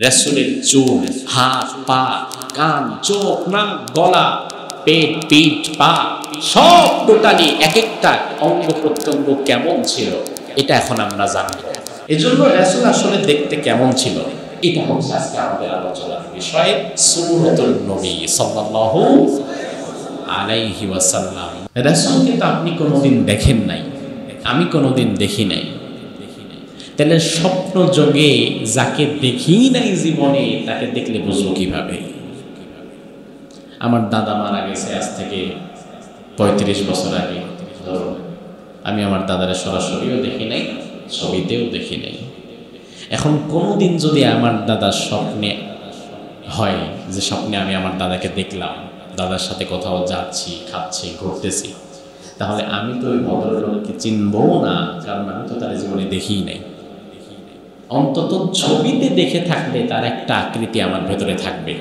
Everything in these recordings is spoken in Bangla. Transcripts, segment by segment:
রাসূলের চুল, হাত, পা, কান, চোখ, নাক, গলা, পেট, পিঠ, পা সব টোটালি এক একটা অঙ্গ প্রত্যঙ্গ কেমন ছিল এটা এখন আমরা জানবো। এজন্য রাসূল আসলে দেখতে কেমন ছিল এটা হচ্ছে আজকে আমাদের আলোচনার বিষয়। সুন্নতুল নবী সাল্লাল্লাহু আলাইহি ওয়াসাল্লাম। রাসূলকে তো আপনি কোনোদিন দেখেন নাই, আমি কোনোদিন দেখি নাই, তাহলে স্বপ্ন যোগে যাকে দেখি নাই জীবনে তাকে দেখলে বুঝবো কিভাবে? আমার দাদা মারা গেছে আজ থেকে 35 বছর আগে। আমি আমার দাদারে সরাসরিও দেখি নাই, ছবিতেও দেখি নাই। এখন কোনোদিন যদি আমার দাদার স্বপ্নে হয় যে স্বপ্নে আমি আমার দাদাকে দেখলাম, দাদার সাথে কোথাও যাচ্ছি, খাচ্ছি, ঘুরতেছি, তাহলে আমি তো ওই ভদ্রলোককে চিনবও না, কারণ আমি তো তার জীবনে দেখিই নাই। অন্তত ছবিতে দেখে থাকলে তার একটা আকৃতি আমার ভেতরে থাকবে,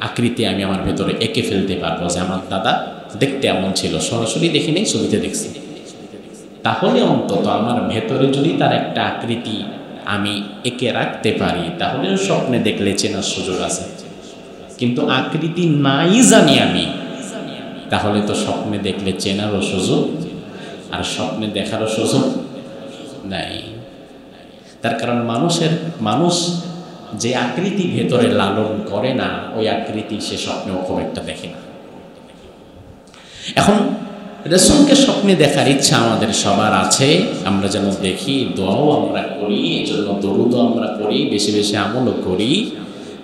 আকৃতি আমি আমার ভেতরে এঁকে ফেলতে পারবো যে আমার দাদা দেখতে এমন ছিল, সরাসরি দেখি নেই, ছবিতে দেখছি। তাহলে অন্তত আমার ভেতরে যদি তার একটা আকৃতি আমি এঁকে রাখতে পারি, তাহলেও স্বপ্নে দেখলে চেনার সুযোগ আছে। কিন্তু আকৃতি নাই জানি আমি, তাহলে তো স্বপ্নে দেখলে চেনারও সুযোগ আর স্বপ্নে দেখারও সুযোগ নাই। তার কারণ মানুষ যে আকৃতি ভেতরে লালন করে না, ওই আকৃতি সে স্বপ্নেও খুব একটা দেখে না। এখন রাসূলকে স্বপ্নে দেখার ইচ্ছা আমাদের সবার আছে, আমরা যেন দেখি, দোয়াও আমরা করি, এজন্য দরুদও আমরা করি, বেশি বেশি আমলও করি।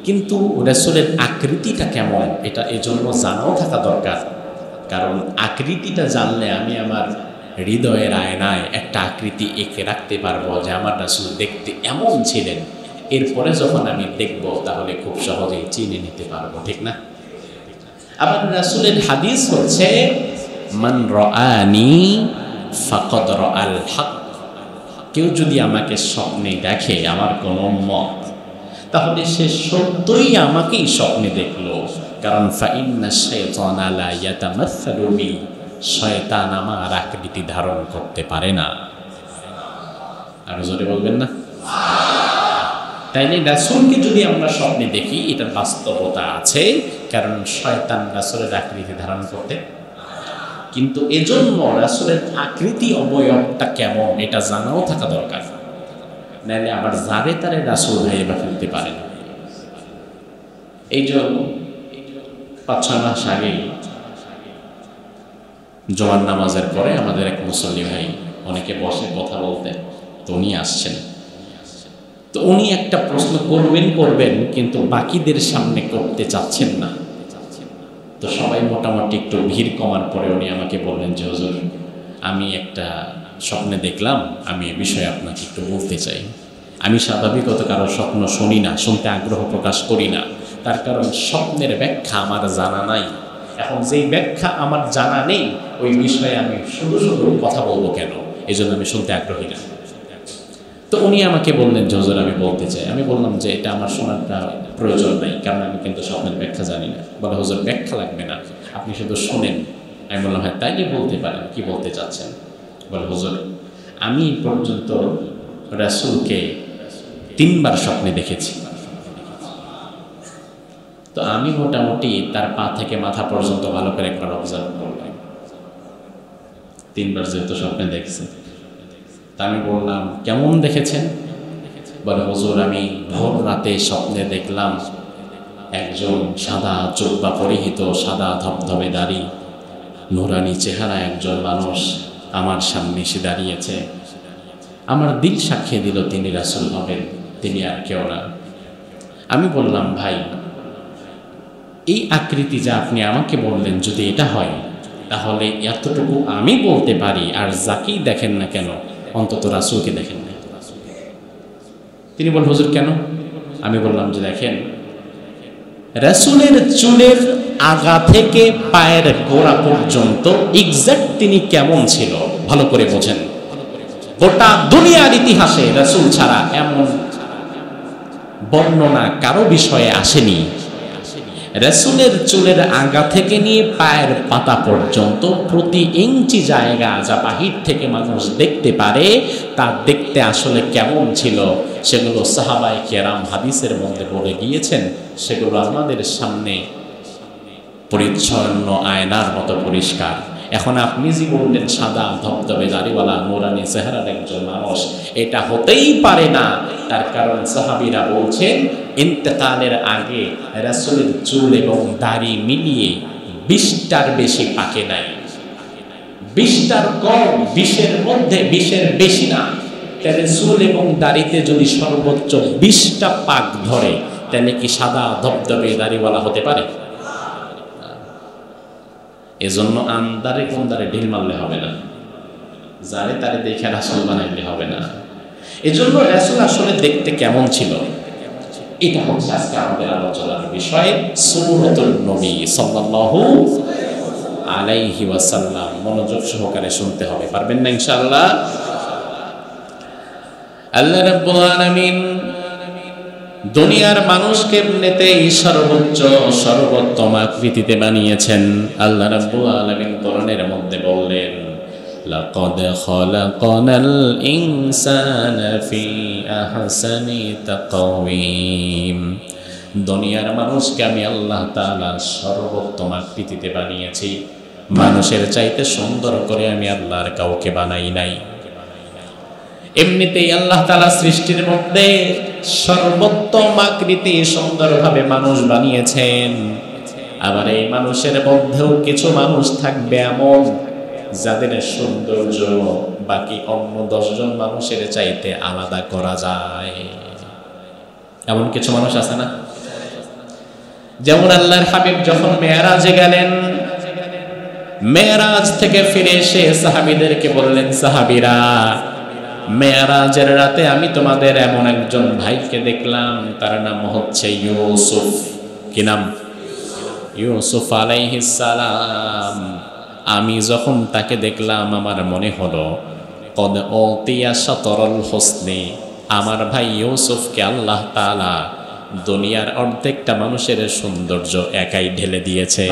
কিন্তু রাসূলের আকৃতিটা কেমন এটা এজন্য জানাও থাকা দরকার। কারণ আকৃতিটা জানলে আমি আমার হৃদয়ের আয়নায় একটা আকৃতি এঁকে রাখতে পারবো যে আমার রাসূল দেখতে এমন ছিলেন। এরপরে যখন আমি দেখব তাহলে খুব সহজেই চিনে নিতে পারবো, ঠিক না? আবার রাসূলের হাদিস হচ্ছে মান রাআনি ফাকাদ রাআল হক। কেউ যদি আমাকে স্বপ্নে দেখে আমার কোন উম্মত, তাহলে সে সত্যই আমাকেই স্বপ্নে দেখলো। কারণ ফাইন্না শাইতানা লা ইয়াতামাসসালু বি, শয়তান আমার আকৃতি ধারণ করতে পারে না। আর জোরে বলবেন না? তাইলে রাসূলকে যদি আমরা স্বপ্নে দেখি এটার বাস্তবতা আছে, কারণ শয়তান রাসূলের আকৃতি ধারণ করতে। কিন্তু এজন্য রাসূলের আকৃতি অবয়বটা কেমন এটা জানাও থাকা দরকার, নাহলে আবার যারে তারে রাসূল ভাইবা ফেলতে পারে না। এই জন্য 5-6 মাস আগেই জুমার নামাজের পরে আমাদের এক মুসল্লি ভাই, অনেকে বসে কথা বলতে, তো উনি আসছেন। তো উনি একটা প্রশ্ন করবেন কিন্তু বাকিদের সামনে করতে চাচ্ছেন না। তো সবাই মোটামুটি একটু ভিড় কমার পরে উনি আমাকে বললেন যে হুজুর, আমি একটা স্বপ্নে দেখলাম, আমি এ বিষয়ে আপনাকে একটু বলতে চাই। আমি স্বাভাবিকত কারো স্বপ্ন শুনি না, শুনতে আগ্রহ প্রকাশ করি না, তার কারণ স্বপ্নের ব্যাখ্যা আমার জানা নাই। এখন যেই ব্যাখ্যা আমার জানা নেই ওই বিষয়ে আমি শুধু কথা বলবো কেন? এই জন্য আমি শুনতে আগ্রহী না। তো উনি আমাকে বললেন যে হুজুর আমি বলতে চাই। আমি বললাম যে এটা আমার শোনারটা প্রয়োজন নাই, কারণ আমি কিন্তু স্বপ্নের ব্যাখ্যা জানি না। বলে হুজুর ব্যাখ্যা লাগবে না, আপনি শুধু শোনেন। আমি বললাম হ্যাঁ তাইলে বলতে পারেন, কি বলতে চাচ্ছেন? বলে হুজুর আমি পর্যন্ত রাসূলকে 3 বার স্বপ্নে দেখেছি। তো আমি মোটামুটি তার পা থেকে মাথা পর্যন্ত ভালো করে একবার অবজার্ভ করলাম। 3 বার যেহেতু স্বপ্নে দেখছে, তা আমি বললাম কেমন দেখেছেন? বলে হুজুর আমি ভোর রাতে স্বপ্নে দেখলাম একজন সাদা জুব্বা পরিহিত, সাদা ধবধবে দাড়ি, নুরানি চেহারা একজন মানুষ আমার সামনে এসে দাঁড়িয়েছে। আমার দিল সাক্ষী দিল তিনি রাসূল হবেন, তিনি আর কেউ না। আমি বললাম ভাই এই আকৃতি যা আপনি আমাকে বললেন যদি এটা হয়, তাহলে এতটুকু আমি বলতে পারি, আর যাকেই দেখেন না কেন অন্তত রাসূলকে দেখেন না। তিনি বললেন হুজুর কেন? আমি বললাম যে দেখেন রাসূলের চুলের আগা থেকে পায়ের গোড়া পর্যন্ত এক্সাক্ট তিনি কেমন ছিল ভালো করে বোঝেন। গোটা দুনিয়ার ইতিহাসে রাসূল ছাড়া এমন বর্ণনা কারো বিষয়ে আসেনি। রাসূলের চুলের আগা থেকে নিয়ে পায়ের পাতা পর্যন্ত প্রতি ইঞ্চি জায়গা যা বাহির থেকে মানুষ দেখতে পারে তা দেখতে আসলে কেমন ছিল সেগুলো সাহাবায়ে কেরাম হাদিসের মধ্যে বলে গিয়েছেন। সেগুলো আমাদের সামনে পরিচ্ছন্ন আয়নার মতো পরিষ্কার। এখন আপনি যে বললেন সাদা ধবধবে দাড়িওয়ালা নুরানি চেহারার একজন মানুষ, এটা হতেই পারে না। তার কারণ সাহাবীরা বলছেন ইন্তেকালের আগে রাসূলের চুল এবং দাড়ি মিলিয়ে 20টার বেশি পাকে নাই। 20টার কম, 20-এর মধ্যে, 20-এর বেশি না। তাহলে চুল এবং দাড়িতে যদি সর্বোচ্চ 20টা পাক ধরে তাহলে কি সাদা ধবধবে দাড়িওয়ালা হতে পারে? এজন্য আন্দারে কোন্দারে ঢিল মারলে হবে না, যারে তারে দেখে রাসূল বানাইলে হবে না। এজন্য রাসূল আসলে দেখতে কেমন ছিল এটা হচ্ছে আজকে আমাদের আলোচনার বিষয়, সূরাতুন নবী সাল্লাল্লাহু আলাইহি ওয়াসাল্লাম। মনোযোগ সহকারে শুনতে হবে, পারবেন না ইনশাআল্লাহ? আল্লাহ রাব্বুল আলামিন দুনিয়ার মানুষকে এমনিতেই সর্বোচ্চ সর্বোত্তম আকৃতিতে বানিয়েছেন। আল্লাহ রাব্বুল আলামিন কোরআনের মধ্যে বললেন লাকাদ খালাকানাল ইনসানা ফি আহসানি তাকওয়িম। দুনিয়ার মানুষকে আমি আল্লাহ তাআলা সর্বোত্তম আকৃতিতে বানিয়েছি। মানুষের চাইতে সুন্দর করে আমি আল্লাহর কাউকে বানাই নাই। এমনিতেই আল্লাহ তাআলা সৃষ্টির মধ্যে সর্বোত্তম আকৃতি সুন্দরভাবে মানুষ বানিয়েছেন। আবার এই মানুষের মধ্যেও কিছু মানুষ থাকবে এমন যাদের সৌন্দর্য বাকি অন্য 10 জন মানুষের চাইতে আলাদা করা যায়। এমন কিছু মানুষ আছে না? যেমন আল্লাহর হাবিব যখন মেরাজে গেলেন, মেরাজ থেকে ফিরে এসে সাহাবীদেরকে বললেন, সাহাবীরা মেরাজের রাতে আমি তোমাদের এমন একজন ভাইকে দেখলাম, তার নাম হচ্ছে ইউসুফ। কি নাম? ইউসুফ আলাইহিস সালাম। আমি যখন তাকে দেখলাম আমার মনে হলো কদ উতিয়া শাতরুল হুসনি, আমার ভাই ইউসুফকে আল্লাহ তাআলা দুনিয়ার অর্ধেকটা মানুষের সৌন্দর্য একাই ঢেলে দিয়েছে।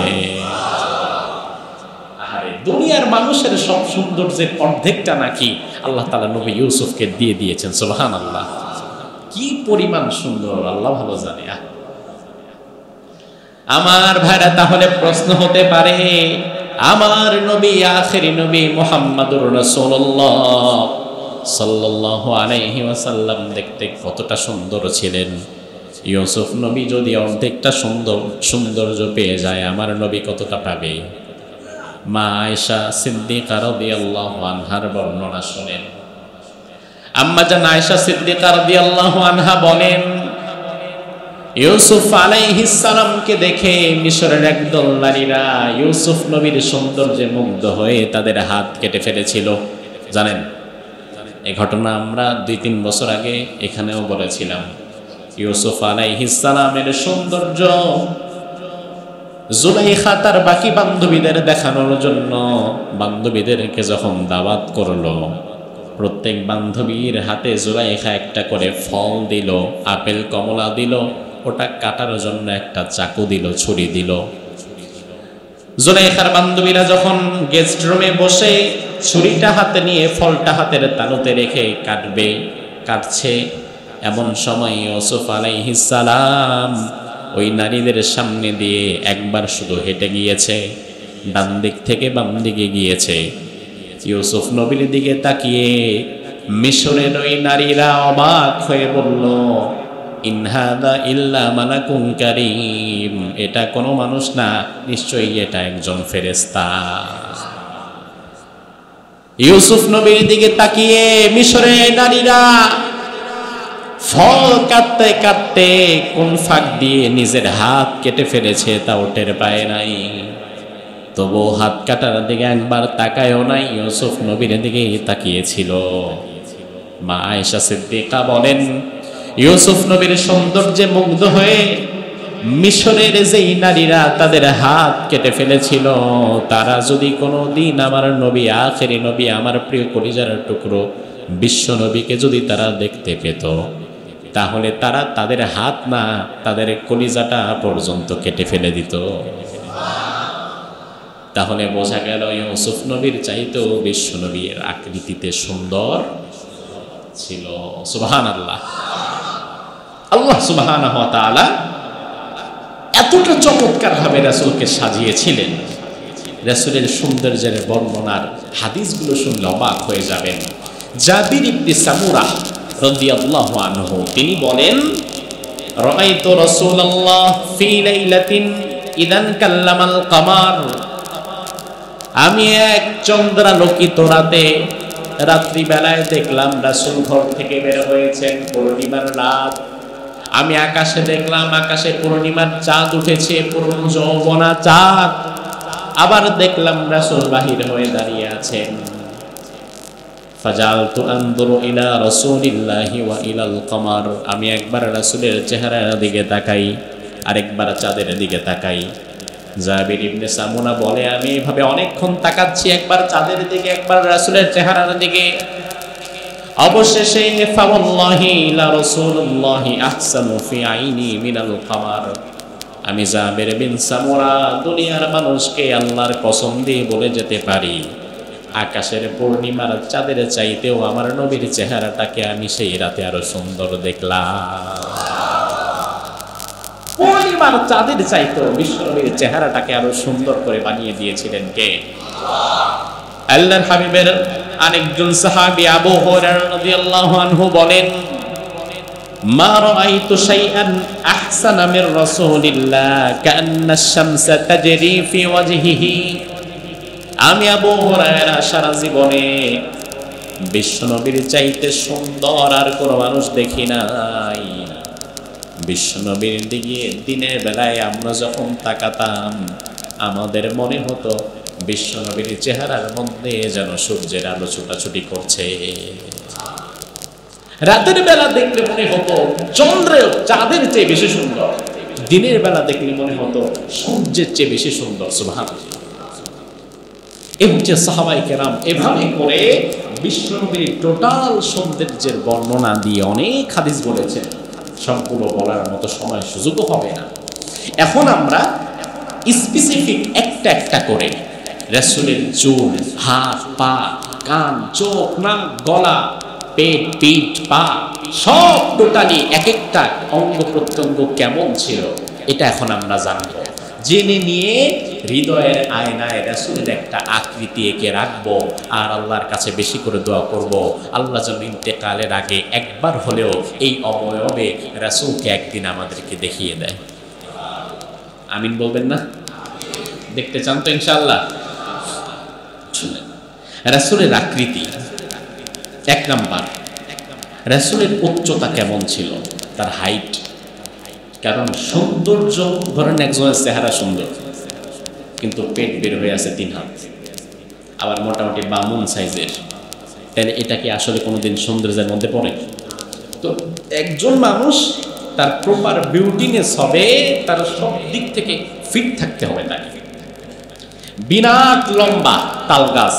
দুনিয়ার মানুষের সব সৌন্দর্যের অর্ধেকটা নাকি আল্লাহ তাআলা নবী ইউসুফকে দিয়ে দিয়েছেন। সুবহানাল্লাহ, কি পরিমাণ সুন্দর আল্লাহ ভালো জানে। আমার ভাইরা, তাহলে প্রশ্ন হতে পারে আমার নবী আখেরি নবী মুহাম্মদুর রাসূলুল্লাহ সাল্লাল্লাহু আলাইহি ওয়াসাল্লাম দেখতে কতটা সুন্দর ছিলেন? ইউসুফ নবী যদি অর্ধেকটা সৌন্দর্য পেয়ে যায়, আমার নবী কতটা পাবে? মা আয়েশা সিদ্দিকা রাদিয়াল্লাহু আনহার বর্ণনা শুনেন। আম্মা জান আয়েশা সিদ্দিকা রাদিয়াল্লাহু আনহা বলেন, ইউসুফ আলাইহিস সালামকে দেখে মিশরের একদল নারীরা ইউসুফ নবীর সৌন্দর্যে মুগ্ধ হয়ে তাদের হাত কেটে ফেলেছিল। জানেন এই ঘটনা আমরা 2-3 বছর আগে এখানেও বলেছিলাম। ইউসুফ আলাইহিস সালামের সৌন্দর্য জুলাইখা তার বাকি বান্ধবীদের দেখানোর জন্য বান্ধবীদেরকে যখন দাওয়াত করলো, প্রত্যেক বান্ধবীর হাতে জুলাইখা একটা করে ফল দিল, আপেল কমলা দিল, ওটা কাটার জন্য একটা চাকু দিল, ছুরি দিল। জুলাইখার বান্ধবীরা যখন গেস্ট রুমে বসে ছুরিটা হাতে নিয়ে ফলটা হাতের তালুতে রেখে কাটছে, এমন সময় ইউসুফ আলাইহিস সালাম ওই নারীদের সামনে দিয়ে একবার শুধু হেঁটে গিয়েছে, ডান দিক থেকে বাম দিকে গিয়েছে। ইউসুফ নবীর দিকে তাকিয়ে মিশরের ওই নারীরা অবাক হয়ে বলল, ইন হাদা ইল্লা মালাকুন কারীম, এটা কোনো মানুষ না, নিশ্চয়ই এটা একজন ফেরেশতা। ইউসুফ নবীর দিকে তাকিয়ে মিশরের নারীরা ফল কাটতে কাটতে কোন ফাঁক দিয়ে নিজের হাত কেটে ফেলেছে তাও টের পায় নাই। তবু হাত কাটার দিকে একবার তাকায়ও নাই, ইউসুফ নবীর দিকে তাকিয়েছিল। মা আয়েশা সিদ্দিকা বলেন, ইউসুফ নবীর সৌন্দর্যে মুগ্ধ হয়ে মিশরের যেই নারীরা তাদের হাত কেটে ফেলেছিল, তারা যদি কোনো দিন আমার নবী আখেরি নবী আমার প্রিয় কলিজার টুকরো বিশ্ব নবীকে যদি তারা দেখতে পেত, তাহলে তারা তাদের হাত না, তাদের কলিজাটা পর্যন্ত কেটে ফেলে দিত। তাহলে বোঝা গেল ইউসুফ নবীর চাইতেও বিশ্ব নবীর আকৃতিতে সুন্দর ছিল। সুবহানাল্লাহ। আল্লাহ সুবহানাহু ওয়া তাআলা এতটা চমৎকার ভাবে রাসূলকে সাজিয়েছিলেন, রাসূলের সৌন্দর্যের বর্ণনার হাদিসগুলো শুনলে অবাক হয়ে যাবেন। জাবির ইবনে সামুরা রাদিয়াল্লাহু আনহু তিনি বলেন, রাআইতু রাসূলুল্লাহ ফি লাইলাতিন ইদান কাল্লামাল কামার, আমি এক চন্দ্রালোকিত রাতে, রাত্রিবেলায় দেখলাম রাসূল ঘর থেকে বের হয়েছেন, পূর্ণিমার রাত। আমি আকাশে দেখলাম, আকাশে পূর্ণিমার চাঁদ উঠেছে, পূর্ণ যৌবনা চাঁদ। আবার দেখলাম রাসূল বাহির হয়ে দাঁড়িয়ে আছেন। ফাজালতু আনদুরু ইলা রাসূলিল্লাহি ওয়া ইলাল কামার, আমি একবার রাসূলের চেহারার দিকে তাকাই, আরেকবার চাঁদের দিকে তাকাই। জাবির ইবনে সামুনা বলে, আমি এভাবে অনেকক্ষণ তাকাচ্ছি, একবার চাঁদের দিকে, একবার রাসূলের চেহারার দিকে। অবশেষে ফাওয়াল্লাহি লা রাসূলুল্লাহি আহসানু ফি আইনি মিনাল কামার, আমি জাবির বিন সামুরা দুনিয়ার মানুষকে আল্লাহর কসম দিয়ে বলে যেতে পারি, আকাশের পূর্ণিমার চাঁদের চাইতেও আমার নবীর চেহারাটাকে আমি সেই রাতে আরো সুন্দর দেখলাম। পূর্ণিমার চাঁদের চাইতেও বিশ্বনবীর চেহারাটাকে আরো সুন্দর করে বানিয়ে দিয়েছিলেন কে? আল্লাহর হাবিবের আরেকজন সাহাবী আবু হুরায়রা রাদিয়াল্লাহু আনহু বলেন, মা রাআইতু শাইআন আহসানা মির রাসূলিল্লাহ কাআন্না আশ-শামসা তাজরি ফি ওয়াজহিহি, আমি আবু হুরায়রা সারা জীবনে বিশ্বনবীর চাইতে সুন্দর আর কোনো মানুষ দেখি নাই। বিশ্বনবীর দিকে দিনের বেলায় আমরা যখন তাকাতাম, আমাদের মনে হতো বিশ্বনবীর চেহারার মধ্যে যেন সূর্যের আলো ছুটাছুটি করছে। রাতের বেলা দেখলে মনে হতো চন্দ্রের চাঁদের চেয়ে বেশি সুন্দর, দিনের বেলা দেখলে মনে হতো সূর্যের চেয়ে বেশি সুন্দর। সুবহানাল্লাহ। এই হচ্ছে সাহাবায়ে কেরাম এভাবে করে বিশ্বনবীর টোটাল সৌন্দর্যের বর্ণনা দিয়ে অনেক হাদিস বলেছেন, সবগুলো বলার মতো সময় সুযোগও হবে না। এখন আমরা স্পেসিফিক একটা একটা করে রাসূলের চুল, হাত, পা, কান, চোখ, নাক, গলা, পেট, পিঠ, পা সব টোটালি এক একটা অঙ্গ প্রত্যঙ্গ কেমন ছিল এটা এখন আমরা জানবো। জেনে নিয়ে হৃদয়ের আয়নায় রাসূলের একটা আকৃতি এঁকে রাখবো, আর আল্লাহর কাছে বেশি করে দোয়া করব, আল্লাহ যেন ইন্তেকালের আগে একবার হলেও এই অবয়বে রাসূলকে একদিন আমাদেরকে দেখিয়ে দেয়। আমিন বলবেন না? দেখতে চান তো ইনশাআল্লাহ? রাসূলের আকৃতি এক নাম্বার, রাসূলের উচ্চতা কেমন ছিল, তার হাইট। কারণ সৌন্দর্য, ধরেন একজনের চেহারা সুন্দর কিন্তু পেট বের হয়ে আছে 3 হাত, আবার মোটামুটি বামুন সাইজের, তাহলে এটা কি আসলে কোনোদিন সৌন্দর্যের মধ্যে পড়ে? তো একজন মানুষ তার প্রপার বিউটিনেস হবে, তার সব দিক থেকে ফিট থাকতে হবে তাকে। বিরাট লম্বা তাল গাছ,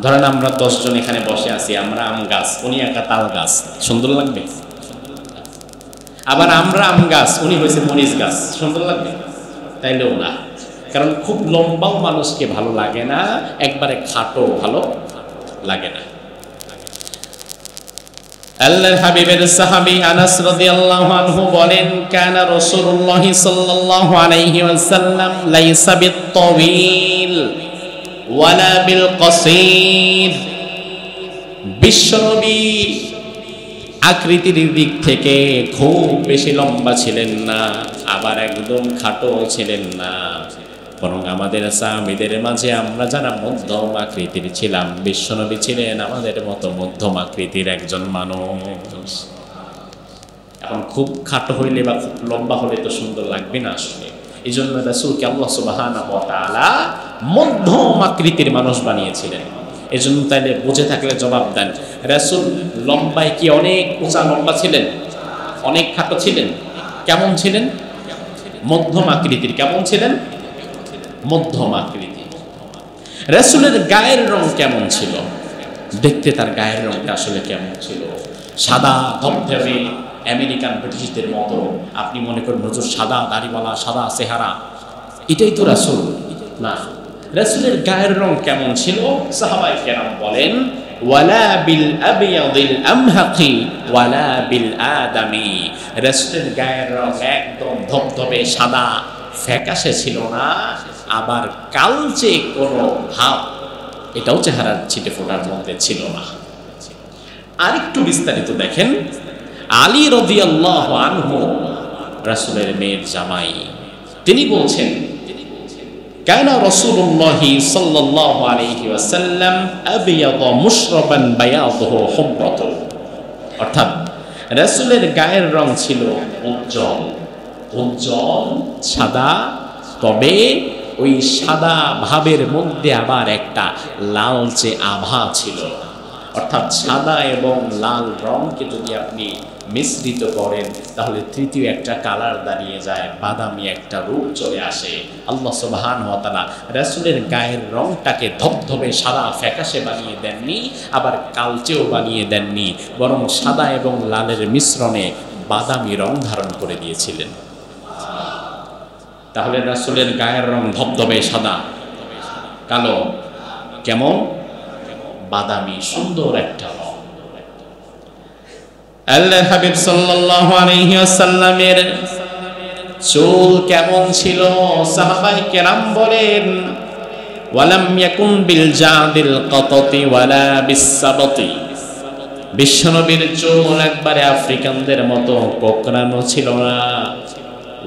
ধরেন আমরা 10 জন এখানে বসে আছি, আমরা আম গাছ, উনি একা তাল গাছ, সুন্দর লাগবে? আবার আমরা আম গাছ, উনি হয়েছে মরিচ গাছ, সুন্দর লাগবে? তাইলেও না, কারণ খুব লম্বাও মানুষকে ভালো লাগে না, একবারে খাটো ভালো লাগে না। আল্লাহর হাবিবের সাহাবী আনাস রাদিয়াল্লাহু আনহু বলেন, কানা রাসূলুল্লাহ সাল্লাল্লাহু আলাইহি ওয়াসাল্লাম লাইসা বিত-তাওয়িল ওয়ালা বিল কাসীর, বিশ্বনবী আকৃতির দিক থেকে খুব বেশি লম্বা ছিলেন না, আবার একদম খাটো ছিলেন না, বরং আমাদের সাহাবীদের মাঝে আমরা যারা মধ্যম আকৃতির ছিলাম, বিশ্বনবী ছিলেন আমাদের মতো মধ্যম আকৃতির একজন মানুষ। এখন খুব খাটো হইলে বা খুব লম্বা হলে তো সুন্দর লাগবে না আসলে। এই জন্য রাসূলকে আল্লাহ সুবহানাহু ওয়া তাআলা মধ্যম আকৃতির মানুষ বানিয়েছিলেন। এই জন্য তাইলে বুঝে থাকলে জবাব দেন, রাসূল লম্বায় কি অনেক উঁচা লম্বা ছিলেন, অনেক খাটো ছিলেন? কেমন ছিলেন? মধ্যম আকৃতির। কেমন ছিলেন? মধ্যম আকৃতি। রাসূলের গায়ের রং কেমন ছিল? দেখতে তার গায়ের রংটা আসলে কেমন ছিল? সাদা ধবধবে আমেরিকান ব্রিটিশদের মতো। আপনি মনে করেন হুজুর সাদা দাড়িওয়ালা, সাদা চেহারা, এটাই তো রাসূল না। রাসূলের গায়ের রং কেমন ছিল? সাহাবায়ে কেরাম বলেন, ওয়ালা বিল আবিয়াদিল আমহাকি ওয়ালা বিল আদামি। রাসূলের গায়ের রং একদম ধবধবে সাদা ফ্যাকাশে ছিল না, আবার কালচে কোনো ভাব এটাও চেহারার ছিটে ফোটার মধ্যে ছিল না। আরেকটু বিস্তারিত দেখেন, আলী রাদিয়াল্লাহু আনহু রাসূলের মেয়ের জামাই, তিনি বলছেন, কানা রাসূলুল্লাহি সাল্লাল্লাহু আলাইহি ওয়াসাল্লাম আবিয়াদা মুশরাবান বায়াদুহু হুমরাতু। অর্থাৎ রাসূলের গায়ের রং ছিল উজ্জ্বল উজ্জ্বল সাদা, তবে ওই সাদা ভাবের মধ্যে আবার একটা লালচে আভা ছিল। অর্থাৎ সাদা এবং লাল রংকে যদি আপনি মিশ্রিত করেন তাহলে তৃতীয় একটা কালার দাঁড়িয়ে যায়, বাদামি একটা রূপ চলে আসে। আল্লাহ সুবহানাহু ওয়া তাআলা রাসূলের গায়ের রংটাকে ধবধবে সাদা ফ্যাকাশে বানিয়ে দেননি, আবার কালচেও বানিয়ে দেননি, বরং সাদা এবং লালের মিশ্রণে বাদামি রং ধারণ করে দিয়েছিলেন। তাহলে রাসূলের গায়ের রং ধবধবে সাদা, কালো, কেমন বাদামি, সুন্দর একটা রং। আল্লাহর হাবিব সাল্লাল্লাহু আলাইহি ওয়াসাল্লামের চুল কেমন ছিল? সাহাবায়ে কেরাম বলেন, ওয়ালাম ইয়াকুন বিল জাদিল কাতাতি ওয়ালা বিসসাবতি। বিশ্বনবীর চুল একবারে আফ্রিকানদের মতো কোকড়ানো ছিল না,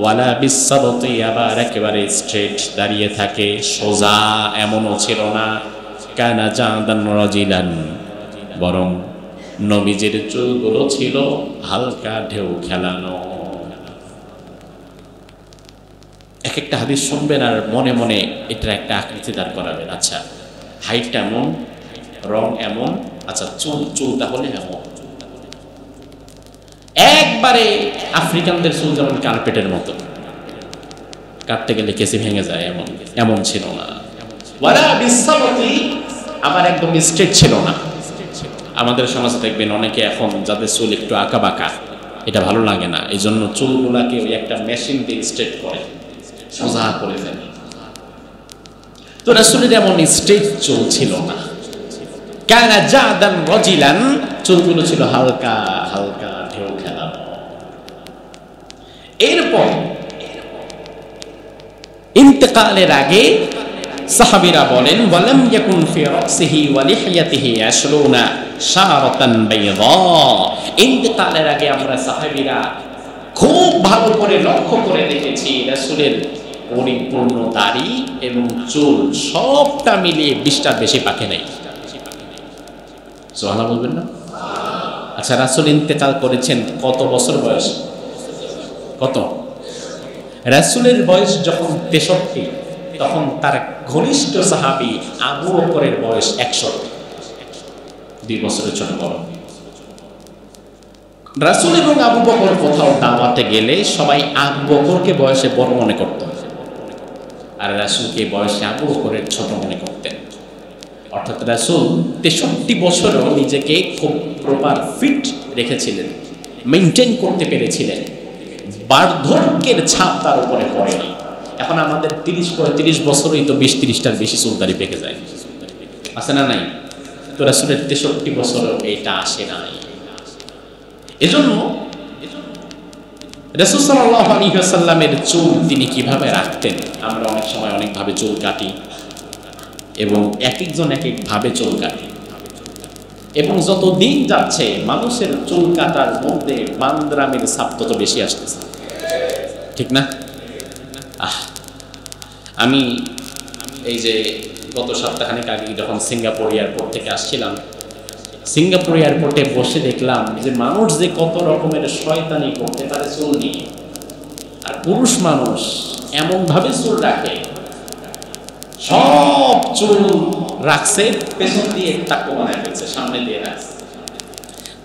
ওয়ালা বিসসাবতি আবার একেবারে স্ট্রেট দাঁড়িয়ে থাকে, সোজা এমনও ছিল না। কানা জাদান রাজিলান, বরং নবীজির চুলগুলো ছিল হালকা ঢেউ খেলানো। এক একটা হাদিস শুনবেন আর মনে মনে এটার একটা আকৃতি দাঁড় করাবেন। আচ্ছা, হাইট এমন, রং এমন, আচ্ছা চুল চুল তাহলে এমন। একবারে আফ্রিকানদের চুল যেমন কার্পেটের মতো, কাটতে গেলে কেসি ভেঙে যায়, এমন এমন ছিল না। ওয়ালা বিসসাবতি আবার একদম স্ট্রেট ছিল না। আমাদের সমাজে দেখবেন অনেকে এখন যাদের চুল একটু আঁকা বাঁকা, এটা ভালো লাগে না, এই জন্য চুলগুলাকে ওই একটা মেশিন দিয়ে স্ট্রেট করে সোজা করে ফেলে। তো রাসূলের এমন স্ট্রেট চুল ছিল না। কানা জাদান রাজিলান, চুলগুলো ছিল হালকা হালকা ঢেউ খেলানো। এরপর ইন্তেকালের আগে সাহাবীরা বলেন, ওয়ালাম ইয়াকুন ফি রাসিহি ওয়া লিহিয়াতিহি আশরুনা শারাতান বাইদা। ইন্তেকালের আগে আমরা সাহাবীরা খুব ভালো করে লক্ষ্য করে দেখেছি রাসূলের পরিপূর্ণ দাড়ি এবং চুল সবটা মিলিয়ে 20টার বেশি পাকে নাই। সুবহানাল্লাহ বলবেন না? আচ্ছা, রাসূল ইন্তেকাল করেছেন কত বছর বয়স? কত? রাসূলের বয়স যখন 63, তখন তার ঘনিষ্ঠ সাহাবী আবু বকরের বয়স 61, 2 বছরের ছোট বড়। রাসূল এবং আবু বকর কোথাও দাওয়াতে গেলে সবাই আবু বকরকে বয়সে বড় মনে করত, আর রাসূলকে বয়সে আবু বকরের ছোট মনে করতেন। অর্থাৎ রাসূল 63 বছরও নিজেকে খুব প্রপার ফিট রেখেছিলেন, মেনটেন করতে পেরেছিলেন, বার্ধক্যের ছাপ তার উপরে পড়েনি। এখন আমাদের 30-35 বছরই তো 20-30টার বেশি চুলদারি পেকে যায়, আছে না নাই? তো রাসূলের 63 বছরও এটা আসে নাই। এজন্য রাসূল সাল্লাল্লাহু আলাইহি ওয়াসাল্লামের চুল তিনি কিভাবে রাখতেন? আমরা অনেক সময় অনেকভাবে চুল কাটি এবং এক একজন এক একভাবে চুল কাটি, এবং যত দিন যাচ্ছে মানুষের চুল কাটার মধ্যে বান্দরামের ছাপ তত বেশি আসতেছে, ঠিক না? আমি এই যে গত সপ্তাহখানেক আগে যখন সিঙ্গাপুর এয়ারপোর্ট থেকে আসছিলাম, সিঙ্গাপুর এয়ারপোর্টে বসে দেখলাম যে মানুষ যে কত রকমের শয়তানি করতে পারে চুল নিয়ে। আর পুরুষ মানুষ এমনভাবে চুল রাখে, সব চুল রাখছে পেছন দিয়ে টাক্কু বানায় ফেলছে, সামনে দিয়ে রাখছে,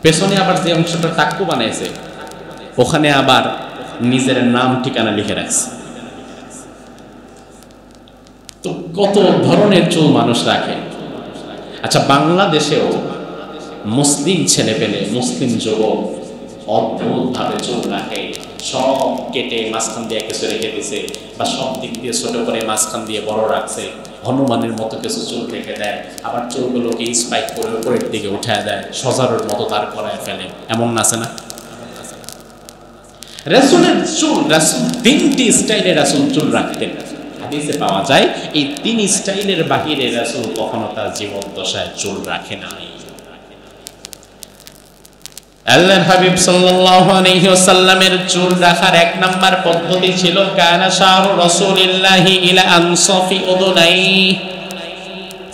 পেছনে আবার যে অংশটা টাক্কু বানাইছে ওখানে আবার নিজের নাম ঠিকানা লিখে রাখছে। তো কত ধরনের চুল মানুষ রাখে। আচ্ছা, বাংলাদেশেও মুসলিম ছেলে পেলে, মুসলিম যুবক অদ্ভুত ভাবে চুল রাখে, সব কেটে মাঝখান দিয়ে কিছু রেখে দিছে, বা সব দিক দিয়ে ছোট করে মাঝখান দিয়ে বড় রাখছে, হনুমানের মতো কিছু চুল রেখে দেয়, আবার চুলগুলোকে স্পাইক করে উপরের দিকে উঠায় দেয়, সজারুর মতো তার করায় ফেলে, এমন আছে না? রাসূলের চুল, রাসূল তিনটি স্টাইলে রাসূল চুল রাখতেন, হাদিসে পাওয়া যায়। এই তিন স্টাইলের বাহিরে রাসূল কখনো তার জীবন দশায় চুল রাখে নাই। আল্লাহর হাবিব সাল্লাল্লাহু আলাইহি ওয়াসাল্লামের চুল রাখার এক নাম্বার পদ্ধতি ছিল কানা শারু রাসূলিল্লাহি ইলা আনসাফি উদুনাই।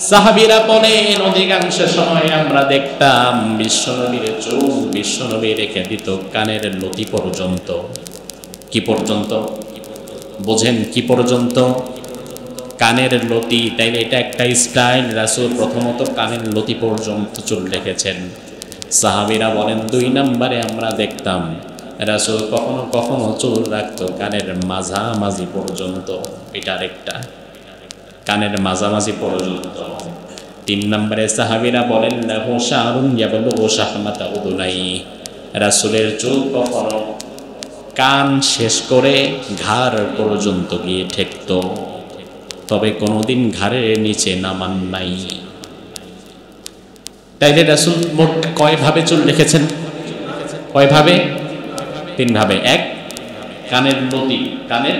সাহাবীরা বলেন অধিকাংশ সময় আমরা দেখতাম বিশ্বনবীর চুল বিশ্বনবী রেখে দিত কানের লতি পর্যন্ত। কি পর্যন্ত বোঝেন? কি পর্যন্ত? কানের লতি। তাইলে এটা একটা স্টাইল। রাসূল প্রথমত কানের লতি পর্যন্ত চুল রেখেছেন। সাহাবীরা বলেন দুই নম্বরে আমরা দেখতাম রাসূল কখনো কখনো চুল রাখতো কানের মাঝামাঝি পর্যন্ত। এটা আরেকটা, কানের মাঝামাঝি পর্যন্ত। তিন নম্বরে সাহাবীরা বলেন লাহু শারুন ইয়াবলুগু শাহমাতা উদুনাই। রাসূলের চুল কখনো কান শেষ করে ঘাড় পর্যন্ত গিয়ে ঠেকতো, তবে কোনোদিন ঘাড়ের নিচে নামান নাই। তাইলে রাসূল মোট কয় ভাবে চুল রেখেছেন? কয় ভাবে? তিন ভাবে। এক, কানের লতি, কানের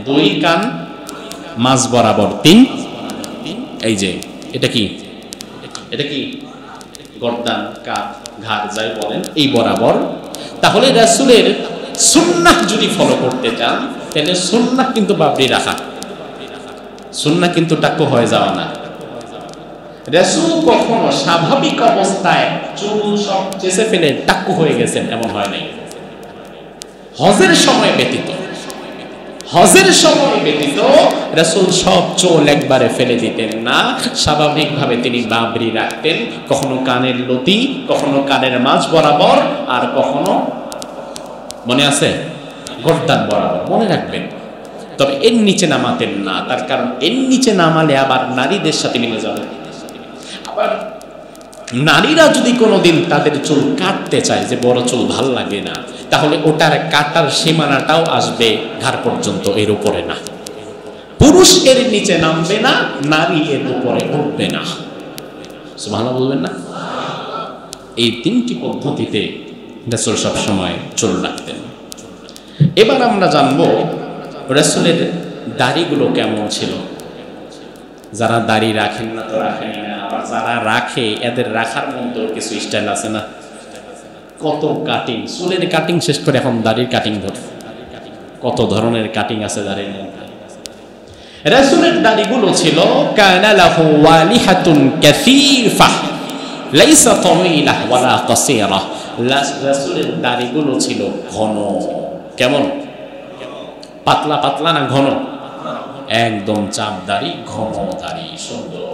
দুই কান মাঝ বরাবর। তিন, এই যে এটা কি, এটা কি গর্দান, কাঁধ, ঘাড় যাই বলেন, এই বরাবর। তাহলে রাসূলের সুন্নাহ যদি ফলো করতে চান তাহলে সুন্নাহ কিন্তু বাবরি রাখা, সুন্নাহ কিন্তু টাক্কু হয়ে যাওয়া না। রাসূল কখনো স্বাভাবিক অবস্থায় চুল সব চেঁচে ফেলে টাক্কু হয়ে গেছেন এমন হয় নাই। হজের সময় ব্যতীত, হজের সময় ব্যতীত রাসূল সব চুল একবারে ফেলে দিতেন না। স্বাভাবিকভাবে তিনি বাবরি রাখতেন, কখনো কানের লতি, কখনো কানের মাঝ বরাবর, আর কখনো মনে আছে গর্দান বরাবর। মনে রাখবেন, তবে এর নিচে নামাতেন না। তার কারণ এর নিচে নামালে আবার নারীদের সাথে মিলে যাবে। আবার নারীরা যদি কোনোদিন তাদের চুল কাটতে চায়, যে বড় চুল ভাল লাগে না, তাহলে ওটার কাটার সীমানাটাও আসবে ঘাড় পর্যন্ত, এর উপরে না। পুরুষ এর নিচে নামবে না, নারী এর উপরে উঠবে না। সুবহানাল্লাহ বলবেন না? এই তিনটি পদ্ধতিতে রাসূল সবসময় চুল রাখতেন। এবার আমরা জানবো রাসূলের দাড়িগুলো কেমন ছিল। যারা দাড়ি রাখেন না তো রাখেন না, আবার যারা রাখে এদের রাখার মতো কিছু স্টাইল আছে না? কত কাটিং, চুলের কাটিং শেষ করে এখন দাড়ির কাটিং ধরে, কত ধরনের কাটিং আছে দাড়ির মধ্যে। রাসূলের দাড়িগুলো ছিল কানা লাহু ওয়ালিহাতুন কাসীফা লাইসা তাওয়িলা ওয়ালা কাসীরা। রাসূলের দাড়িগুলো ছিল ঘন। কেমন? পাতলা পাতলা না ঘন? একদম চাপ দাড়ি, ঘন দাড়ি, সুন্দর।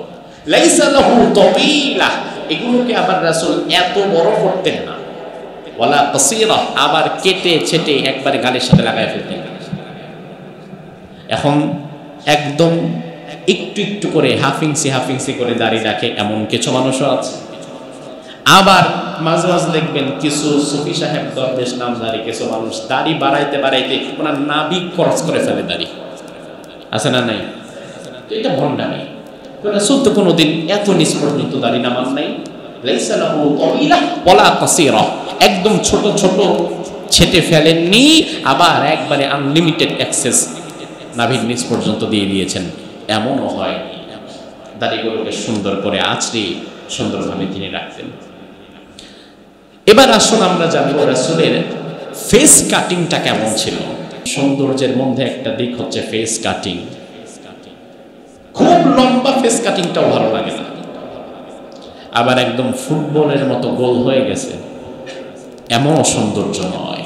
লাইসা লাহু তাওয়িলা, এগুলোকে আবার রাসূল এত বড় করতেন না। ওয়ালা কাসীরা, আবার কেটে ছেটে একবারে গালের সাথে লাগায় ফেলতেন। এখন একদম একটু একটু করে হাফ ইঞ্চি করে দাড়ি রাখে এমন কিছু মানুষও আছে। আবার মাঝে মাঝে দেখবেন কিছু সুফি সাহেব দরবেশ নামধারী কিছু মানুষ দাড়ি বাড়াইতে বাড়াইতে ওনার নাভি ক্রস করে ফেলে। দাড়ি আছে না? নাই? এটা ভণ্ডামি। রাসূল তো কোনোদিন এত নিচ পর্যন্ত দাড়ি নামান নাই। লাইসা লাহু তাওয়িলা ওয়ালা কাসীরা, একদম ছোট ছোট ছেটে ফেলেননি, আবার একবারে আনলিমিটেড অ্যাক্সেস নাভির নিচ পর্যন্ত দিয়ে দিয়েছেন, এমনও হয়। দাড়িগুলোকে সুন্দর করে আঁচড়ে সুন্দরভাবে তিনি রাখতেন। এবার আসুন আমরা জানবো রাসূলের ফেস কাটিংটা কেমন ছিল। সৌন্দর্যের মধ্যে একটা দিক হচ্ছে ফেস কাটিং। খুব লম্বা ফেস কাটিংটাও ভালো লাগে না, আবার একদম ফুটবলের মতো গোল হয়ে গেছে এমনও সৌন্দর্য নয়।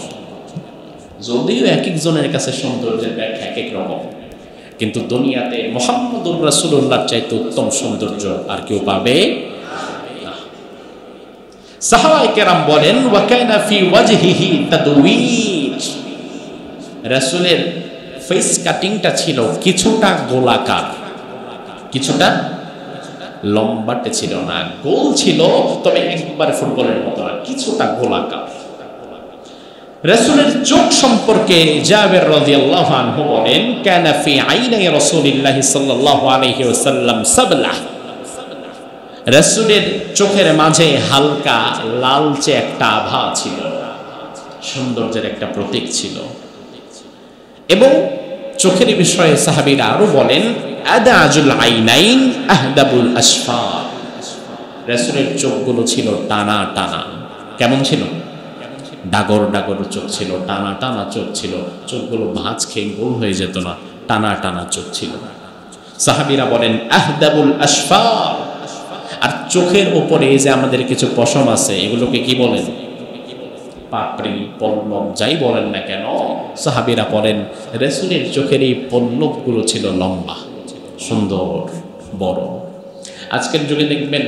যদিও এক একজনের কাছে সৌন্দর্যের ব্যাখ্যা এক এক রকম, কিন্তু দুনিয়াতে মুহাম্মদুর রাসূলুল্লাহর চাইতে উত্তম সৌন্দর্য আর কেউ পাবে না। সাহাবায়ে কেরাম বলেন ওয়া কানা ফি ওয়াজহিহি তাদওয়ীজ, রাসূলের ফেস কাটিংটা ছিল কিছুটা গোলাকার, কিছুটা লম্বাটে ছিল না, গোল ছিল, তবে একবারে ফুটবলের মতো না, কিছুটা গোলাকার। রাসূলের চোখ সম্পর্কে জাবের রাদিয়াল্লাহু আনহু বলেন, কানা ফি আইনাই রাসূলিল্লাহি সাল্লাল্লাহু আলাইহি ওয়াসাল্লাম সাবলা, রাসূলের চোখের মাঝে হালকা লালচে একটা আভা ছিল, সৌন্দর্যের একটা প্রতীক ছিল। এবং চোখের বিষয়ে সাহাবীরা আরো বলেন, আদাজুল আইনাইন আহদাবুল আসফার, রাসূলের চোখগুলো ছিল টানা টানা। কেমন ছিল? ডাগর ডাগর চোখ ছিল, টানা টানা চোখ ছিল, চোখগুলো ভাঁজ খেয়ে গোল হয়ে যেত না, টানা টানা চোখ ছিল। সাহাবীরা বলেন আহদাবুল আসফার। আর চোখের উপরে এই যে আমাদের কিছু পশম আছে, এগুলোকে কি বলেন? পাপড়ি, পল্লব, যাই বলেন না কেন, সাহাবীরা বলেন রাসূলের চোখের এই পল্লবগুলো ছিল লম্বা, সুন্দর, বড়। আজকের যুগে দেখবেন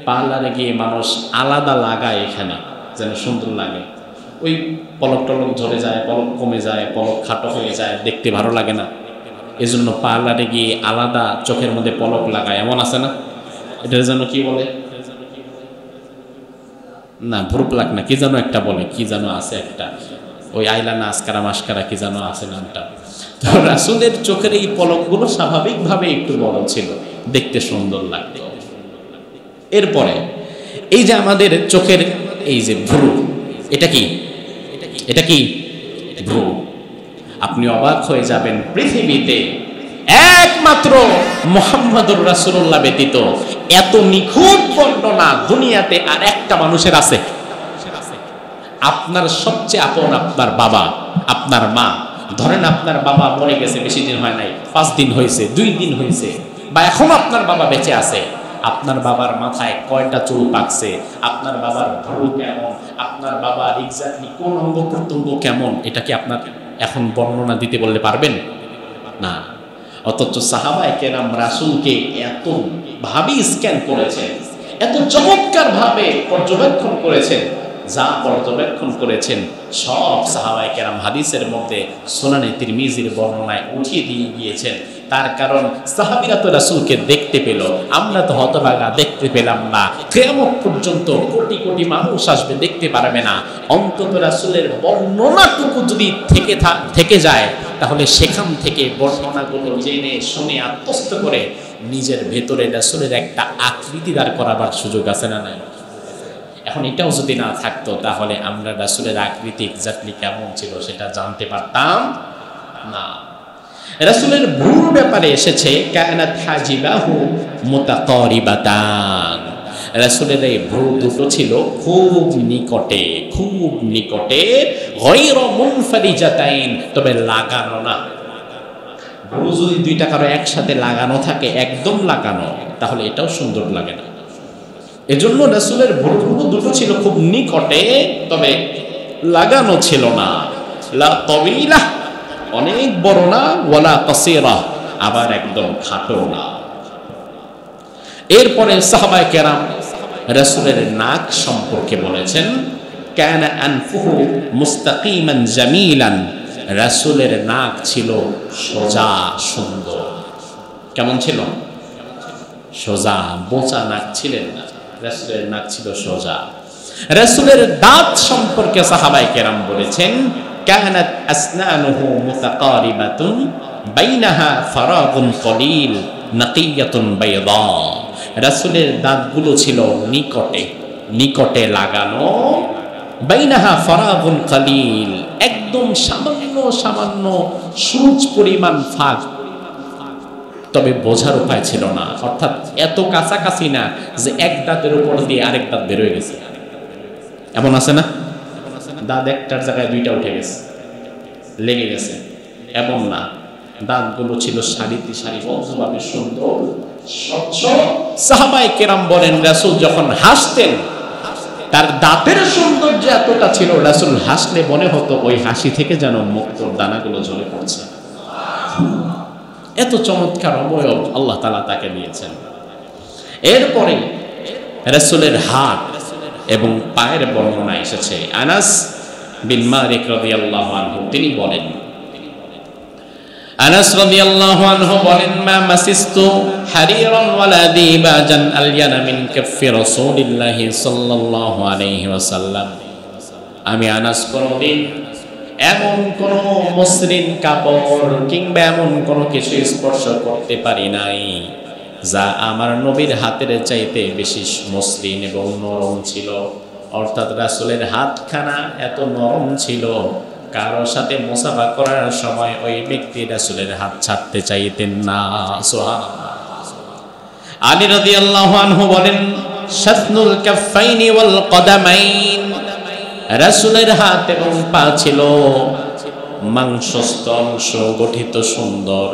পার্লারে গিয়ে মানুষ আলাদা লাগায় এখানে যেন সুন্দর লাগে, ওই পলক টলক ঝরে যায়, পলক কমে যায়, পলক খাটো হয়ে যায়, দেখতে ভালো লাগে না। এজন্য পার্লারে গিয়ে আলাদা চোখের মধ্যে পলক লাগায়, এমন আছে না? এটার জন্য কি বলে না, ভ্রু প্লাক না, কি যেন একটা বলে, কি যেন আছে একটা, ওই আইলানা আসকারা মাস্কারা কি যেন আছে নামটা। তো রাসূলের চোখের এই পলকগুলো স্বাভাবিকভাবে একটু বড় ছিল, দেখতে সুন্দর লাগতো। এরপরে এই যে আমাদের চোখের এই যে ভ্রু, এটা কি? এটা কি ভ্রু? আপনি অবাক হয়ে যাবেন, পৃথিবীতে একমাত্র মুহাম্মদুর রাসূলুল্লাহ ব্যতীত এত নিখুঁত বর্ণনা দুনিয়াতে আর একটা মানুষের আছে। আপনার সবচেয়ে আপন আপনার বাবা, আপনার মা, ধরেন আপনার বাবা মরে গেছে, বেশি দিন হয় নাই, 5 দিন হয়েছে, 2 দিন হয়েছে, বা এখন আপনার বাবা বেঁচে আছে, আপনার বাবার মাথায় কয়টা চুল পাকছে, আপনার বাবার ভ্রু কেমন, আপনার বাবার এক্স্যাক্টলি কোন অঙ্গ প্রত্যঙ্গ কেমন, এটা কি আপনার এখন বর্ণনা দিতে বললে পারবেন না? অথচ সাহাবায়ে কেরাম রাসূলকে এত ভাবে স্ক্যান করেছেন, এত চমৎকার ভাবে পর্যবেক্ষণ করেছেন, যা পর্যবেক্ষণ করেছেন সব সাহাবায়ে কেরাম হাদিসের মধ্যে সুনানে তিরমিজির বর্ণনায় উঠিয়ে দিয়ে গিয়েছেন। তার কারণ সাহাবীরা তো রাসূলকে দেখতে পেল, আমরা তো হতভাগা দেখতে পেলাম না। কিয়ামত পর্যন্ত কোটি কোটি মানুষ আসবে, দেখতে পারবে না। অন্তত রাসূলের বর্ণনাটুকু যদি থেকে যায়, তাহলে সেখান থেকে বর্ণনাগুলো জেনে শুনে আত্মস্থ করে নিজের ভেতরে রাসূলের একটা আকৃতি দাঁড় করাবার সুযোগ আছে না নাই? এখন এটাও যদি না থাকতো, তাহলে আমরা রাসূলের আকৃতি এক্স্যাক্টলি কেমন ছিল সেটা জানতে পারতাম না। রাসূলের ভ্রুর ব্যাপারে এসেছে, কানাত হাজিবাহু মুতাকারিবাতান, রাসূলের এই ভ্রু দুটো ছিল খুব নিকটে, খুব নিকটে, গায়রা মুনফারিজাতাইন, তবে লাগানো না। ভ্রু যদি দুইটা কারো একসাথে লাগানো থাকে, একদম লাগানো, তাহলে এটাও সুন্দর লাগে না। এজন্য রাসূলের ভ্রু দুটো ছিল খুব নিকটে, তবে লাগানো ছিল না। লা তাওয়িলা, অনেক বড় না, ওয়ালা কাসীরা, আবার একদম খাটো না। এরপরে সাহাবায়ে কেরাম রাসূলের নাক সম্পর্কে বলেছেন, কানা আনফুহু মুস্তাকিমান জামিলান, রাসূলের নাক ছিল সোজা, সুন্দর। কেমন ছিল? সোজা, বোঁচা নাক ছিলেন না, রাসূলের নাক ছিল সোজা। রাসূলের দাঁত সম্পর্কে সাহাবায়ে কেরাম বলেছেন, কানাত আসনানুহু মুতাকারিবাতুন বাইনাহা ফারাগুন কলিল নাকিয়াতুন বাইদা, রাসূলের দাঁতগুলো ছিল নিকটে, নিকটে লাগানো, বাইনাহা ফারাগুন কলিল, একদম সামান্য সামান্য সূচ পরিমাণ ফাঁক, তবে বোঝার উপায় ছিল না। অর্থাৎ এত কাছাকাছি না যে এক দাঁতের উপর দিয়ে আরেক দাঁত বের হয়ে গেছে, এমন আছে না? দাঁত একটার জায়গায় দুইটা উঠে গেছে, লেগে গেছে, এমন না। দাঁতগুলো ছিল সারিতে সারিবদ্ধভাবে সুন্দর, স্বচ্ছ। সাহাবায়ে কেরাম বলেন, রাসূল যখন হাসতেন, তার দাঁতের সৌন্দর্য এতটা ছিল, রাসূল হাসলে মনে হতো ওই হাসি থেকে যেন মুক্তোর দানাগুলো ঝরে পড়ছে। এত চমৎকার অবয়ব আল্লাহ তাআলা তাকে দিয়েছেন। এরপরে রাসূলের হাত এবং পায়ের বর্ণনা এসেছে। আনাস বিন মালিক রাদিয়াল্লাহু আনহু তিনি বলেন, আনাস রাদিয়াল্লাহু আনহু বলেন, মা মাসিস্তু হারিরান ওয়ালা দিবাজান আলয়ানা মিন কাফি রাসূলিল্লাহি সাল্লাল্লাহু আলাইহি ওয়াসাল্লাম। আমি আনাস কোনদিন এমন কোন মসৃণ কাপড় কিংবা এমন কোন কিছু স্পর্শ করতে পারি নাই যা আমার নবীর হাতের চাইতে বেশি মসৃণ এবং নরম ছিল। অর্থাৎ রাসূলের হাতখানা এত নরম ছিল, কারোর সাথে মুসাফা করার সময় ওই ব্যক্তি রাসূলের হাত ছাড়তে চাইতেন না। সুবহানাল্লাহ। আলী রাদিয়াল্লাহু আনহু বলেন, শাতনুল কাফাইনি ওয়াল কদামাইন, রাসূলের হাত এবং পা ছিল মাংসস্থ অংশ গঠিত সুন্দর,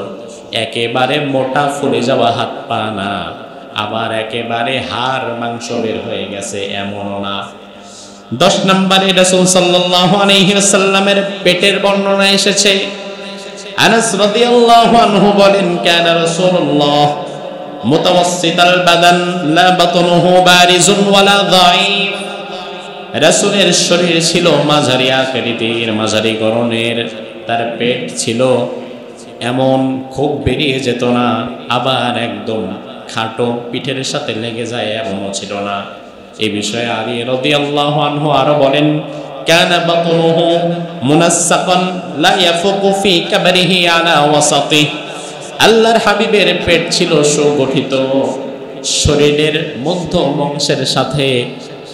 একেবারে মোটা ফুলে যাওয়া হাত পা না, আবার একেবারে হাড় মাংস বের হয়ে গেছে এমনও না। 10 নম্বরে রাসূল সাল্লাল্লাহু আলাইহি ওয়াসাল্লামের পেটের বর্ণনা এসেছে। আনাস রাদিয়াল্লাহু আনহু বলেন, কানা রাসূলুল্লাহ মুতাওয়াসসিতাল বাদান লা বাতনুহু বারিজুন ওয়ালা যায়ীফ, রাসূলের শরীর ছিল মাঝারি আকৃতির, মাঝারি গড়নের, তার পেট ছিল এমন খুব বেরিয়ে যেত না, আবার একদম খাটো পিঠের সাথে লেগে যায় এমনও ছিল না। এই বিষয়ে আলী রাদিয়াল্লাহু আনহু আরো বলেন, কানা বাতনুহু মুনাসসাকান লা ইয়াফুকু ফি কাবরিহি আলা ওয়াসাতিহি, আল্লাহর হাবিবের পেট ছিল সুগঠিত, শরীরের মধ্যম অংশের সাথে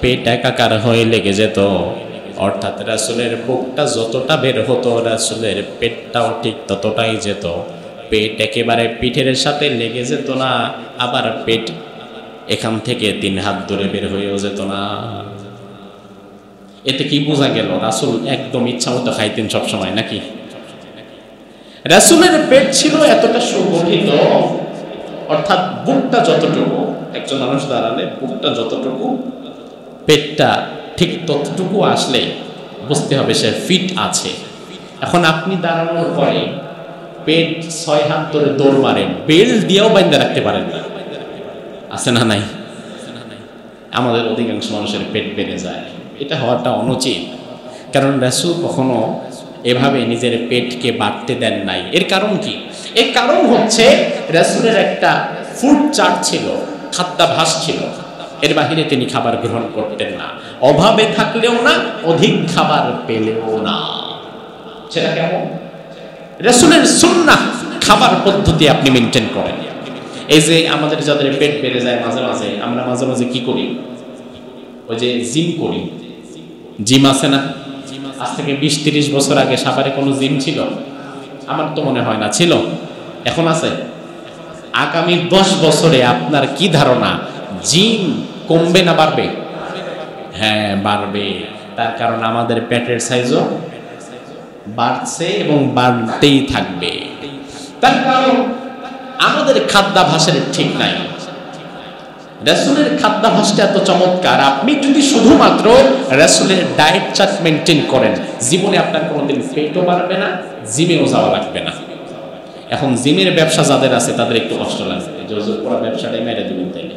পেট একাকার হয়ে লেগে যেত। অর্থাৎ রাসূলের বুকটা যতটা বের হতো রাসূলের পেটটাও ঠিক ততটাই যেত। পেট একেবারে পিঠের সাথে লেগে যেত না, আবার পেট এখান থেকে 3 হাত দূরে বের হয়েও যেত না। এতে কি বোঝা গেল? রাসূল একদম ইচ্ছা মতো খাইতেন সব সময় নাকি? রাসূলের পেট ছিল এতটা সুগঠিত, অর্থাৎ বুকটা যতটুকু, একজন মানুষ দাঁড়ালে বুকটা যতটুকু, পেটটা ঠিক ততটুকু আসলে বুঝতে হবে সে ফিট আছে। এখন আপনি দাঁড়ানোর পরে পেট 6 হাত ধরে দৌড় মারেন, বেল্ট দিয়েও বাঁধা রাখতে পারেন না, আছে না নাই? আমাদের অধিকাংশ মানুষের পেট বেড়ে যায়, এটা হওয়াটা অনুচিত। কারণ রাসূল কখনো এভাবে নিজের পেটকে বাড়তে দেন নাই। এর কারণ কি? এর কারণ হচ্ছে রাসূলের একটা ফুড চার্ট ছিল, খাদ্যাভ্যাস ছিল, এর বাহিরে তিনি খাবার গ্রহণ করতেন না। অভাবে থাকলেও না, অধিক খাবার পেলেও না। সেটা কেমন? রাসূলের সুন্নাহ খাবার পদ্ধতি আপনি মেনটেন করেন। এই যে আমাদের যাদের পেট বেড়ে যায় মাঝে মাঝে, আমরা মাঝে মাঝে কি করি? ওই যে জিম করি। জিম আছে না? আজ থেকে 20-30 বছর আগে সাভারে কোনো জিম ছিল? আমার তো মনে হয় না ছিল। এখন আছে? আগামী 10 বছরে আপনার কি ধারণা, জিম কমবে না বাড়বে? হ্যাঁ, বাড়বে। তার কারণ আমাদের পেটের সাইজও বাড়ছে এবং বাড়তেই থাকবে। তার কারণ আমাদের খাদ্যাভ্যাসের ঠিক নাই। রাসূলের খাদ্যাভ্যাসটা এত চমৎকার, আপনি যদি শুধুমাত্র রাসূলের ডায়েট চার্ট মেনটেন করেন, জীবনে আপনার কোনোদিন পেটও বাড়বে না, জিমেও যাওয়া লাগবে না। এখন জিমের ব্যবসা যাদের আছে তাদের একটু কষ্ট লাগবে, যে হুজুর পুরো ব্যবসাটাই মেরে দিবেন তাইলে।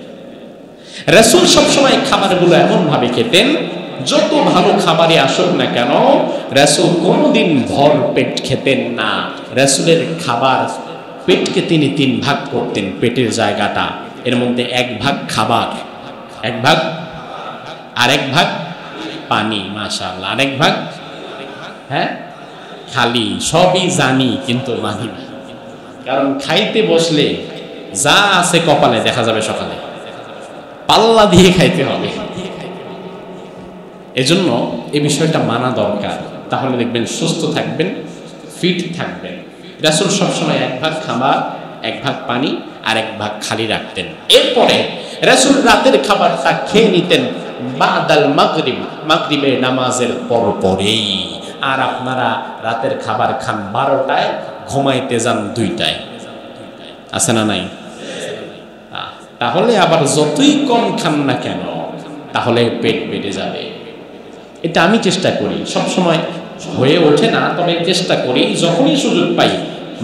রাসূল সবসময় খাবারগুলো এমনভাবে খেতেন, যত ভালো খাবারই আসুক না কেন রাসূল কোনোদিন ভর পেট খেতেন না। রাসূলের খাবার পেটকে তিনি 3 ভাগ করতেন, পেটের জায়গাটা, এর মধ্যে 1 ভাগ খাবার, 1 ভাগ, আর 1 ভাগ পানি, মাশাআল্লাহ, আর 1 ভাগ হ্যাঁ খালি। সবই জানি কিন্তু মানি না, কারণ খাইতে বসলে যা আছে কপালে দেখা যাবে সকালে, পাল্লা দিয়ে খাইতে হবে। এজন্য এই বিষয়টা মানা দরকার, তাহলে দেখবেন সুস্থ থাকবেন, ফিট থাকবেন। রাসূল সবসময় 1 ভাগ খাবার, 1 ভাগ পানি আর 1 ভাগ খালি রাখতেন। এরপরে রাসূল রাতের খাবারটা খেয়ে নিতেন বাদাল মাগরিব, মাগরিবের নামাজের পরপরেই। আর আপনারা রাতের খাবার খান 12টায়, ঘুমাইতে যান 2টায়, আছে না নাই? তাহলে আবার যতই কম খান না কেন তাহলে পেট বেড়ে যাবে। এটা আমি চেষ্টা করি, সব সময় হয়ে ওঠে না, তবে চেষ্টা করি যখনই সুযোগ পাই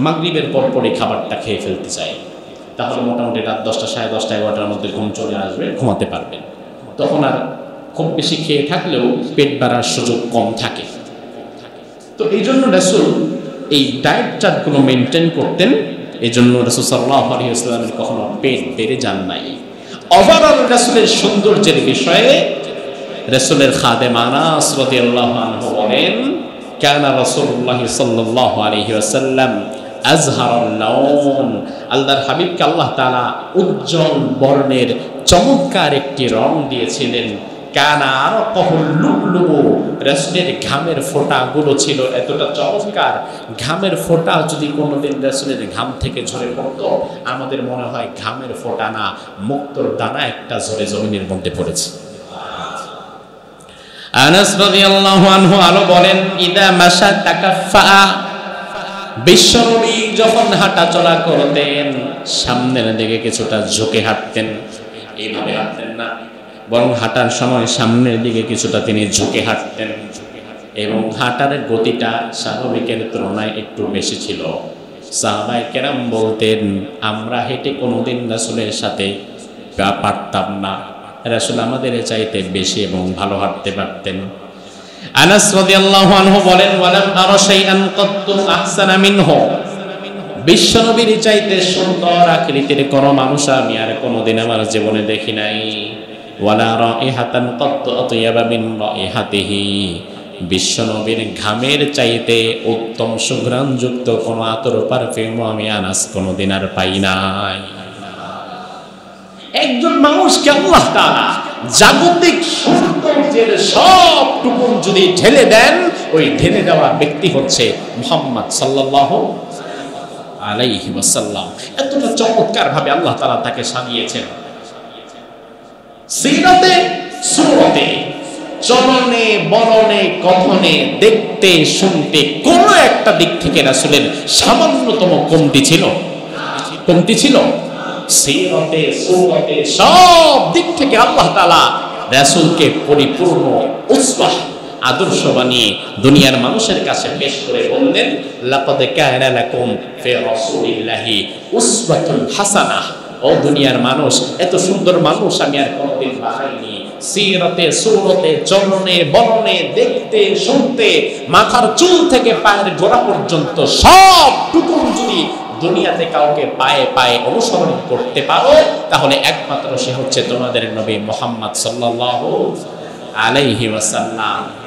মাগরিবের পরপরই খাবারটা খেয়ে ফেলতে চাই। তাহলে মোটামুটি রাত 10টা, 10:30, 11টার মধ্যে ঘুম চলে আসবে, ঘুমাতে পারবেন। তখন আর খুব বেশি খেয়ে থাকলেও পেট বাড়ার সুযোগ কম থাকে। তো এই জন্য রাসূল এই ডায়েট চার্টগুলো মেনটেন করতেন। এই জন্য রাসূল সাল্লাল্লাহু আলাইহি ওয়াসাল্লামের কখনো পেট বেড়ে যান নাই। ওভারঅল রাসূলের সৌন্দর্যের বিষয়ে রাসূলের খাদেম আনাস রাদিয়াল্লাহু আনহু বলেন, কানা রাসূলুল্লাহ সাল্লাল্লাহু আলাইহি ওয়াসাল্লাম আজহারুল লাউন, আল্লাহর হাবিবকে আল্লাহ তাআলা উজ্জ্বল বর্ণের চমৎকার একটি রং দিয়েছিলেন। কানা আরকাহুল লুলু, রাসূলের ঘামের ফোঁটাগুলো ছিল এতটা চমৎকার, ঘামের ফোঁটা যদি কোনোদিন রাসূলের ঘাম থেকে ঝরে পড়তো, আমাদের মনে হয় ঘামের ফোঁটা না, মুক্তোর দানা একটা ঝরে জমিনের মধ্যে পড়েছে। আনাস রাদিয়াল্লাহু আনহু আলো বলেন, ইদা মাশা তাকাফফা, বিশ্বনবী যখন হাঁটা চলা করতেন সামনের দিকে কিছুটা ঝুঁকে হাঁটতেন, এইভাবে হাঁটতেন না, বরং হাঁটার সময় সামনের দিকে কিছুটা তিনি ঝুঁকে হাঁটতেন এবং হাঁটার গতিটা স্বাভাবিকের তুলনায় একটু বেশি ছিল। সাহাবায়ে কেরাম বলতেন, আমরা হেঁটে কোনোদিন রাসূলের সাথে পারতাম না, রাসূল আমাদের চাইতে বেশি এবং ভালো হাঁটতে পারতেন। আনাস রাদিয়াল্লাহু আনহু বলেন, ওয়ালাম আরা শাইআন কাত্তু আহসানা মিনহু, বিশ্বনবীর চাইতে সুন্দর আকৃতির কোন মানুষ আমি আর কোনোদিন আমার জীবনে দেখি নাই। ওয়ালা রাইহাতান কাত্তু আতয়াবা মিন রাইহাতিহি, বিশ্বনবীর ঘামের চাইতে উত্তম সুঘ্রাণযুক্ত কোন আতর পারফিউম আমি আনাস কোনোদিন আর পাই নাই। একজন মানুষকে আল্লাহ তাআলা জাগতিক সৌন্দর্যের সবটুকু যদি ঢেলে দেন, ওই ঢেলে দেওয়া ব্যক্তি হচ্ছে মুহাম্মদ সাল্লাল্লাহু আলাইহি ওয়াসাল্লাম। এতটা চমৎকার ভাবে আল্লাহ তাআলা তাকে সাজিয়েছেন। সিরাতে, সুরতে, চলনে, বলনে, কথনে, দেখতে, শুনতে কোন একটা দিক থেকে রাসূলের সামান্যতম কমতি ছিল? কমতি ছিল? সিরাতে, সুরতে, সব দিক থেকে আল্লাহ তাআলা রাসূলকে পরিপূর্ণ উসওয়া, আদর্শ বানিয়ে দুনিয়ার মানুষের কাছে পেশ করে বললেন, লাকাদ কানা লাকুম ফি রাসূলিল্লাহি উসওয়াতুন হাসানাহ। ও দুনিয়ার মানুষ, এত সুন্দর মানুষ আমি আর কোনোদিন পাইনি। সিরাতে, সুরতে, চলনে, বলনে, দেখতে, শুনতে, মাথার চুল থেকে পায়ের গোড়া পর্যন্ত সবটুকু যদি দুনিয়াতে কাউকে পায়ে পায়ে অনুসরণ করতে পারো, তাহলে একমাত্র সে হচ্ছে তোমাদের নবী মুহাম্মদ সাল্লাল্লাহু আলাইহি ওয়াসাল্লাম।